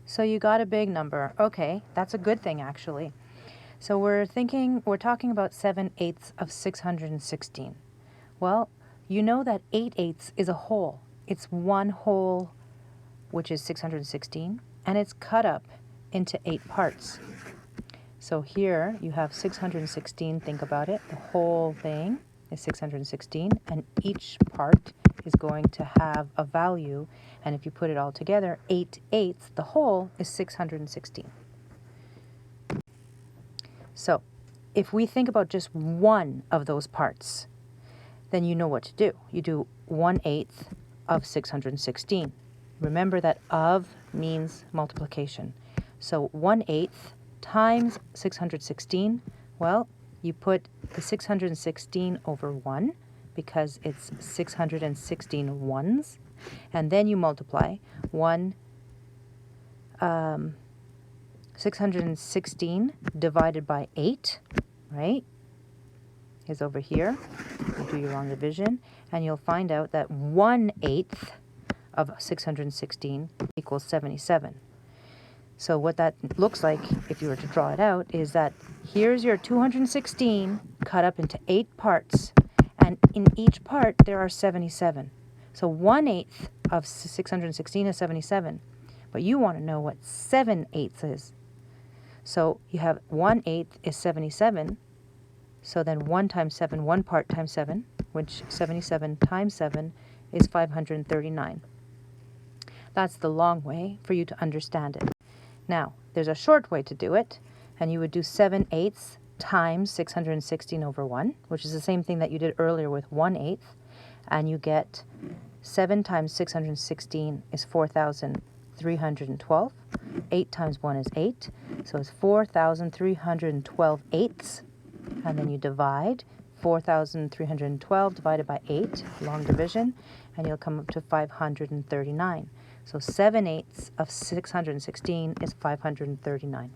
So you got a big number. Okay, that's a good thing actually. So we're talking about 7/8 of 616. Well, you know that 8/8 is a whole. It's one whole, which is 616, and it's cut up into 8 parts. So here you have 616, think about it. The whole thing is 616, and each part is going to have a value, and if you put it all together, 8/8, the whole is 616. So if we think about just one of those parts, then you know what to do. You do 1/8 of 616. Remember that of means multiplication. So 1/8 times 616, well, you put the 616 over 1 because it's 616 ones, and then you multiply 616 divided by 8, right, is over here. You do your long division, and you'll find out that 1/8 of 616 equals 77. So what that looks like, if you were to draw it out, is that here's your 216 cut up into 8 parts, and in each part there are 77. So 1/8 of 616 is 77, but you want to know what 7/8 is. So you have 1/8 is 77, so then 1 times 7, 1 part times 7, which 77 times 7 is 539. That's the long way for you to understand it. Now, there's a short way to do it, and you would do 7/8 times 616 over 1, which is the same thing that you did earlier with 1/8, and you get 7 times 616 is 4,312. 8 times 1 is 8, so it's 4,312 eighths, and then you divide 4,312 divided by 8, long division, and you'll come up to 539. So 7/8 of 616 is 539.